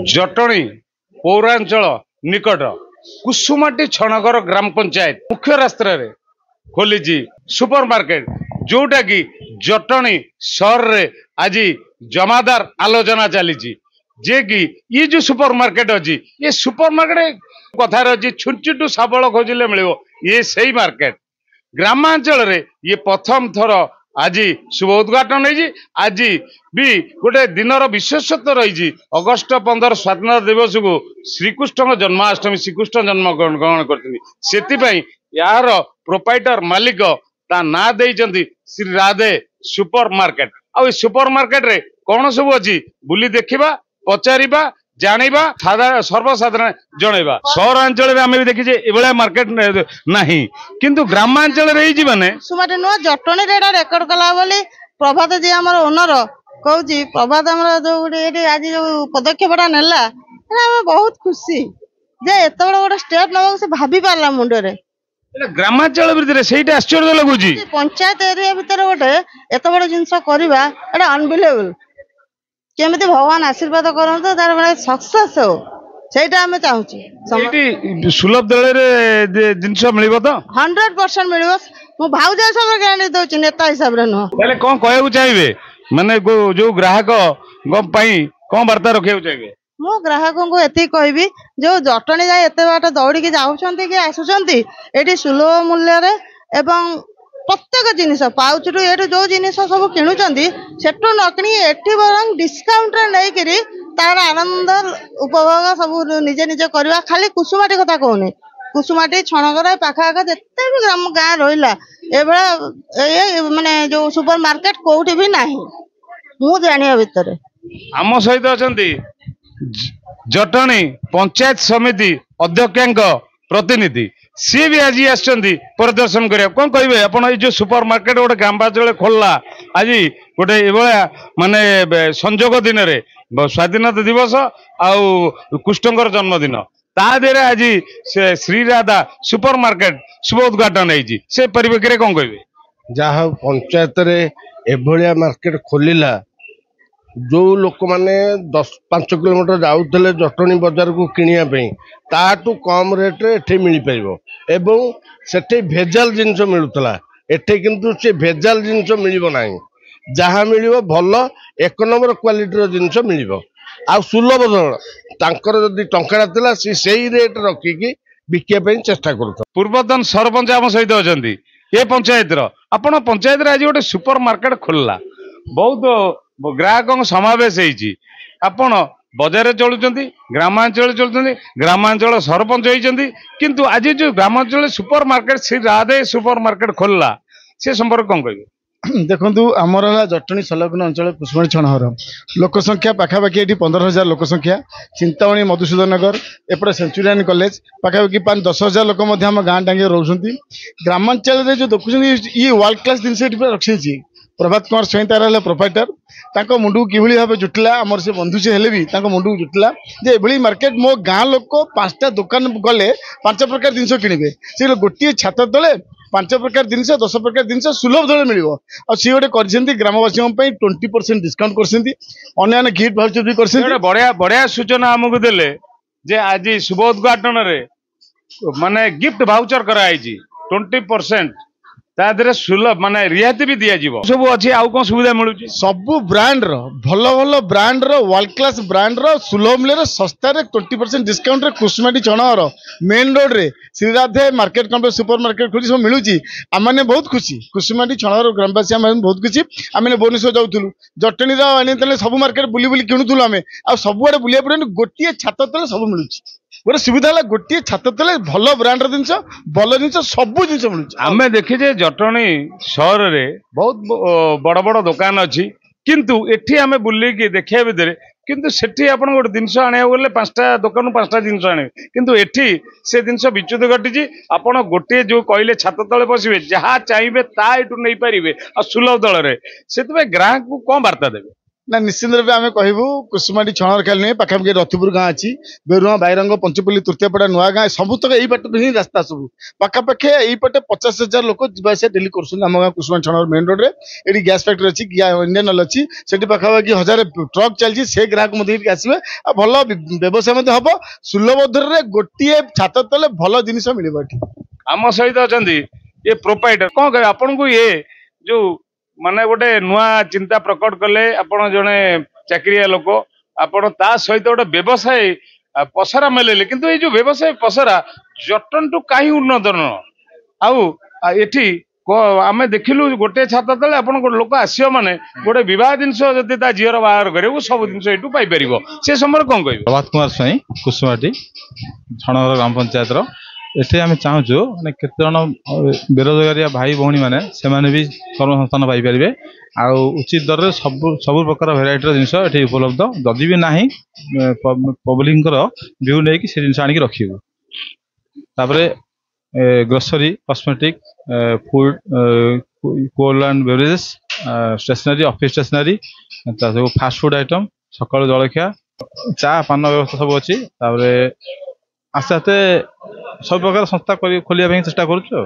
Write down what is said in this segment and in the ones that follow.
जटणी पौरांचल निकट कुसुमाटी छणगर ग्राम पंचायत मुख्य रास्ता रे खोली सुपर मार्केट जोटा कि जटणी सहर रे आज जमादार आलोचना चली जे कि ये जो सुपर मार्केट अच्छी ये सुपर मार्केट कथार अच्छी छुंचुटू शाबल खोजिले मिल ये सही मार्केट ग्रामांचल रे ये प्रथम थर आज शुभ उद्घाटन है। आज भी गोटे दिनर विशेषत्व रही अगस्ट 15 स्वाधीनता दिवस को श्रीकृष्ण जन्माष्टमी श्रीकृष्ण जन्म ग्रहण करते यार प्रोपाइटर मालिक ता ना देइचंती श्री राधे सुपर मार्केट आ सुपर मार्केट रे कौन सब अच्छी बुली देखा पचारिबा जानिबा सर्वसाधारण जनइबा सहरांचल में आम भी देखीजे एभलिया मार्केट नाही किंतु ग्रामांचल रे माने सुमाटे नुआ जटणी रे रेकर्ड कला बोली प्रभात जी हमर ओनर कहूची प्रभात हमर जो आज जो पदक्षेपटा नेला हम बहुत खुशी जे एत बड़ गोटे स्टेप नबा से भाभी पारला मुंडरे ग्रामांचल भितर सेटा आश्चर्य लगुची पंचायत एरिया भितर गोटे एत बड़ जिंस करबा एटा अनबिलीवेबल केमिति भगवान आशीर्वाद करंतो तार माने सक्सेस हो सेटा हमें चाहूची सुलभ दल रे जिंस मिलिबो तो 100% मिलिबो मु भाउज सब गांडी दोची नेता हिसाब रे न पहले कोन कहू चाहिबे माने जो ग्राहक गम पई कोन वार्ता रखियो चाहिबे मु ग्राहक को एति कहबी जो जटणी जाय एते बाट दौड़ी के जाउछंती कि आसुछंती एठी सुलभ मूल्य रे एवं प्रत्येक जिनिस पाउचरू ये जो जिनिस सब किणुचंती सेठू न किणी एठी बरं डिस्काउंट रे नै करी तार आनंद उपभोग सब निजे निजे करवा खाली कुसुमाटी कथा कहूनी कुसुमाटी छणगर पाखापाखा जिते भी ग्राम गाँ रहा ये माने जो सुपर मार्केट कोठी भी नाही मु जानिया भितर आम सहित अछंती जटणी पंचायत समिति अध्यक्ष प्रतिनिधि सी भी आज आसचंती परिदर्शन करिया कौन कहिबे आपण ए जो सुपर मार्केट गोटे ग्रामांचल खोलला आज गोटे एभलिया माने संजोग दिन रे स्वाधीनता दिवस आउ कृष्णकर जन्मदिन ता देरे आज से श्री राधा सुपर मार्केट शुभ उद्घाटन है से परिवेश रे कौन कहिबे जहाँ पंचायत रे एभलिया मार्केट खोलिला जो लोक मैंने 10-5 किलोमीटर जाऊले जटणी बजार को किनिया ताठू कम रेट रे एठे मिल पार एवं सेठे भेजाल जिनस मिलूला एठे किंतु से भेजाल जिनस मिल ना जहाँ मिल भल 1 नंबर क्वालिटी जिनस मिल आ सुलभ दर तांकर जदि टंका थिला से रेट रखिकी बिकिया चेष्टा कर पूर्वतन सरपंच आम सहित अच्छा ये पंचायत आपण पंचायत आज गोटे सुपर मार्केट खोलला बहुत ग्राहक समावेश आपण बजार चलुंट ग्रामांचल चलुंट ग्रामांचल सरपंच होती किंतु आज जो ग्रामांचल supermarket Shri Radhe supermarket खोलला से संपर्क कौन कह देखु आमर जटणी संलग्न अंचल कुसुमाटी छणहर लोक संख्या पाखापाखि ये 15,000 लोक संख्या चिंतामणि मधुसूदन नगर एपटे सेंचुरियन कॉलेज पाखापाखि 5-10,000 लोक आम गाँ टांगे रोचे ग्रामांचल जो देखुं ये वर्ल्ड क्लास जिनस रखी प्रभात कुमार स्वयं तार प्रोपाइटर मुंडू किभली भाव जुटिला आमर से बंधु से हेले भी मुंडू जुटिला जे एभली मार्केट मो गाँ लोक 5टा दुकान गले 5 प्रकार जिनस किणवे से गोटे छात तले 5 प्रकार जिनस 10 प्रकार जिनस सुलभ दर मिल सी गोटे ग्रामवासी 20% डिस्काउंट कर गिफ्ट भाउचर भी कर बढ़िया बढ़िया सूचना आमको देले जे आज शुभ उद्घाटन रे माने गिफ्ट भाउचर कराई 20% तादरे सुलभ माने रियायती भी दिया जीवो सब अछि आउ कोन सुविधा मिलु सब ब्रांड रो भलो भलो ब्रांड रो वर्ल्ड क्लास ब्रांड रो सुलभ मूल्य रो सस्ता रे 20% डिस्काउंट रे कुसुमाटी छणहर मेन रोड रे Shri Radhe market complex super market खुली सब मिलुची आमने बहुत खुशी कुसुमाटी छणहर ग्रामवासी आम बहुत खुशी आमने भुवनेश्वर जाउथुलु जटणी रो आनी तले सब मार्केट बुली बुली किणुथुलु आमे आ सब आड़े बुलिया पड़े गोटे छात तले सब मिलुची गोटे सुविधा है गोटे छात तले भल ब्रांड जिनस भल जिनस सब जिनस मिलुची आमे देखिजे जटणी सहर रे बहुत बड़ बड़ दुकान अच्छी किंतु एठी आमे बुल्ली की देखिया भितर किंतु सेठी आपण गोटे जिनस आने गले 5टा दुकान 5टा जिनस आने किंतु एठी से जिनस विच्युत घटी आपण गोटे जो कहले छात तले बसबे जहाँ चाहिए ता एटू नहीं पारिबे आ सुलभ दल रे सेतबे ग्राहक को कौन वार्ता देबे ना निश्चित रूप आम कहूँ कुसुमाटी छणर खाली नुहे पाखापाखि रथिपुर गाँ अच्छी बेरुआ बैरंग पंचपल्ली तृतीयपड़ा नुआ गाँ सबुतक यही पट ही रास्ता सब पाखापाखि यहीपटे 50,000 लोक जावासिया डेली कर गाँ कुसुमाटी छणर मेन रोड में ये गैस फैक्ट्री अच्छी इंडियन ऑयल अच्छी से पाखापाखि 1000 ट्रक चलती से ग्राहक आसवे भल व्यवसाय हम सुलभ दर गोटे छात तले भल जिन मिल आम सहित अच्छा ये प्रोपाइटर कौन कहे आपन को ये जो माने गोटे नुआ चिंता प्रकट कले आपण जने चाकरिया लोक आपण ता सहित गोटे व्यवसाय पसरा मेले किंतु ये जो व्यवसाय पसरा जटन टू कहीं उन्नत न आउ एठी आम देखिलु गोटे छात तले आपण लोक आसियो माने गोटे विवाह जिनस जदि ता झीर बाहर करे सब जिनस एटू पाई परिबो से समय कौन कहबो प्रभात कुमार स्वाई कुसुमाटी छणगर ग्राम पंचायत एठे आम चाहूँ माने केते जन बेरोजगारिया भाई भौणी मैंने से भी कर्मसंस्थान पाइपर आ उचित दर में सब प्रकार भेराइटर जिनस ये उपलब्ध जदि भी ना पब्लिक व्यू नहीं कि जिन आनिक रखू grocery cosmetic food cold and beverages stationery office stationery fast food item सकाल जलखिया चा पान व्यवस्था सब अच्छी आस्ते आस्ते सब प्रकार संस्था खोलिया चेष्टा करुँ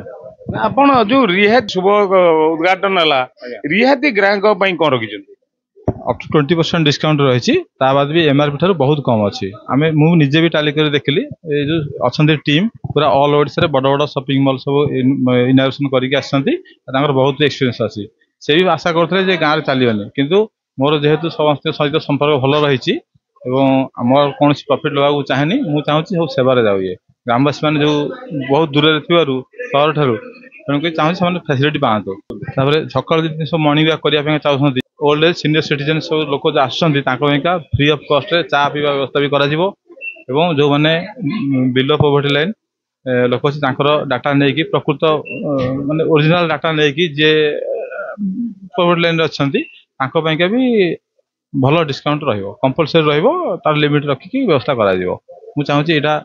आपण जो रिहाती शुभ उद्घाटन है रिहाती ग्राहक कौन रखी अप टू 20% डिस्काउंट रही बाद भी एमआरपी ठार बहुत कम अच्छी आम मुझे भी टाली कर देखिली जो अच्छा टीम पूरा ऑल ओडिशा बड़ बड़ शॉपिंग मॉल सब इनाग्रेशन करके बहुत एक्सपीरियंस अच्छी से भी आशा करते गाँव में चलने किंतु मोर जेहेतु समस्त सहित संपर्क भल रही मोर कौन प्रॉफिट लगा चाहेनी मुझे चाहूँ सब सेवार जाऊ ये ग्रामवासी मैंने जो बहुत दूर सहर ठार तेणुक चाहूँ से फैसिलिटी पातु सकाल जिन मर्णिंग वॉक करने चाहते ओल्ड एज सीनियर सिटीजन सब लोक आसका फ्री ऑफ कॉस्ट रे चा पीवा व्यवस्था भी करा जो मैंने बिलो पॉवर्टी लाइन लोक अच्छे डाटा नहीं प्रकृत माने ओरिजिनल डाटा नहीं जे पॉवर्टी लाइन अच्छा भी भल डिस्काउंट कंपलसरी तार लिमिट रखिकी व्यवस्था करा मुझे चाहूँगी यहाँ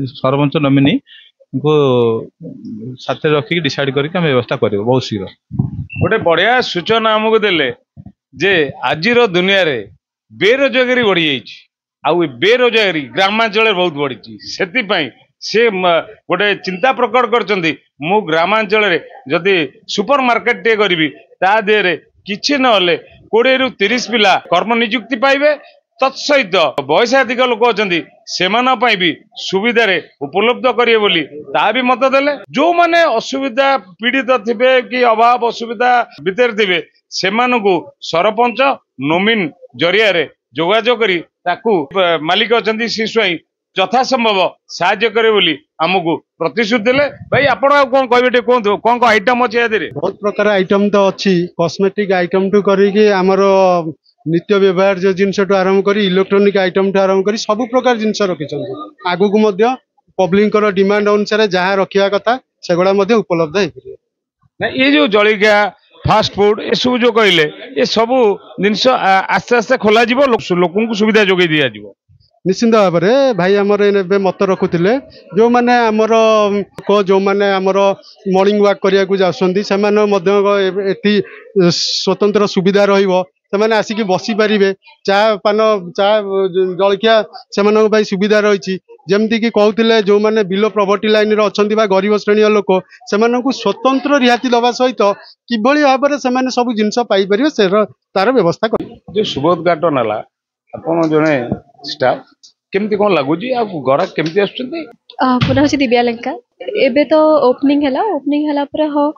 सरपंच नमिनी को साथ रखिकी डिसाइड करके व्यवस्था कर बहुत शीघ्र गोटे बढ़िया सूचना आमको देले जे आजिर दुनिया रे बेरोजगारी बढ़ी जाइए बेरोजगारी ग्रामांचल बहुत बढ़ी से गोटे चिंता प्रकट कर ग्रामांचल जदि सुपर मार्केट टे करी ता देहरे किछि नले 20 ରୁ 30 पिला कर्म नियुक्ति पाइबे तत्सहित वयसाधिक लोक अच्छा से भी सुविधा उपलब्ध करिए बोली ता भी मत देले जो माने असुविधा पीड़ित थिबे कि अभाव असुविधा भीतर थिबे सेमानकु सरपंच नोमिन जरिया रे जोगाजोग करी ताकू मालिक अच्छा शिशुआई यथासंभव साहाय्य करे बोली आमको प्रतिश्रुति देले भाई आपण कौन कहबे कहतु कौन कौन आइटम अच्छे या बहुत प्रकार आइटम तो अच्छी कॉस्मेटिक आइटम टू करी आमर नित्य व्यवहार जो जिनस आरंभ कर इलेक्ट्रोनिक आइटम टू आरंभ कर सब प्रकार जिनस रखी आगु को पब्लिक डिमांड अनुसार जहाँ रखा कथा सेगुड़ा उपलब्ध हो ये जो जलिका फास्ट फूड ये सब जो कहले ये सब जिनस आस्ते आस्ते खोल लोक सुविधा जोगे दि जाव निश्चिंत भाव में भाई आमर मत रखुले जो मैंने आमर जो मैंने आमर मॉर्निंग वॉक करने जाती से स्वतंत्र सुविधा रही आसिक बसी पारे चा पान चा जलखिया से सुविधा रही जमती कि कहते जो मैंने बिलो प्रॉपर्टी लाइन अच्छा गरीब श्रेणी लोक से स्वतंत्र रिहाती दवा सहित किभली भाव में से सब जिनस पाइपर से तार व्यवस्था कर जो शुभ उद्घाटन है आपन जने स्टाफ केमती कौन लगुच ग्राहक केमती पूरा हूँ दिव्या लंका एबे तो ओपनिंग है हाँ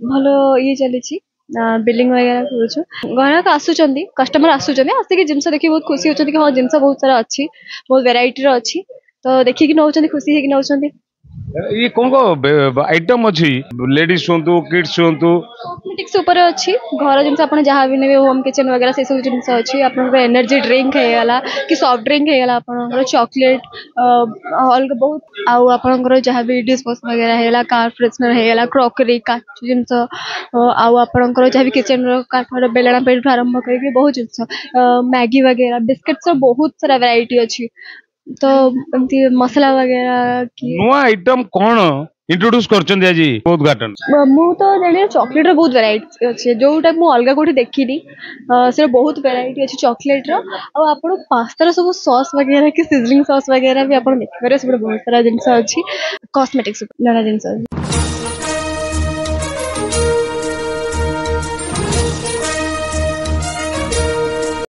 भल ये चली बिल्डिंग वगैरह करूँ ग्राहक आसुँच कस्टमर आसुँच आसिक जिनस देखिए बहुत खुशी होती कि हाँ जिनस बहुत सारा अच्छी बहुत वेराइटी अच्छी तो देखिए नौ खुशी है नौ ये कौन को आइटम अच्छी लेडीज हूँ किड्स हूँ कॉस्मेटिक्स ऊपर अच्छी घर जिन आप जहाँ भी ने होम किचन वगैरह से सब जिन अच्छी आप एनर्जी ड्रिंक होगा कि सॉफ्ट ड्रिंक होगा आप चॉकलेट अलग बहुत आपर जहाँ भी डिस्पोज वगैरह होगा कार फ्रेशनर होगा क्रॉकरी काच जिन आपर जहाँ भी किचन काठ बेलना पेट आरंभ कर बहुत जिन मैगी वगैरह बिस्किट्स बहुत सारा वैरायटी अच्छी तो एमती मसला वगैरह की नुआ आइटम कौन इंट्रोड्यूस करछन आज उद्घाटन मु तो जाने चॉकलेट रो बहुत वैरायटी अच्छे जोटा मु अलग कोठी देखिनी से बहुत वैरायटी अच्छे चॉकलेट रो आ आपण पास्ता रो सब सॉस वगैरह की सिजलिंग सॉस वगैरह भी आपण देखि पारे से बहुत सारा जिंस अच्छी कॉस्मेटिक्स नाना जिंस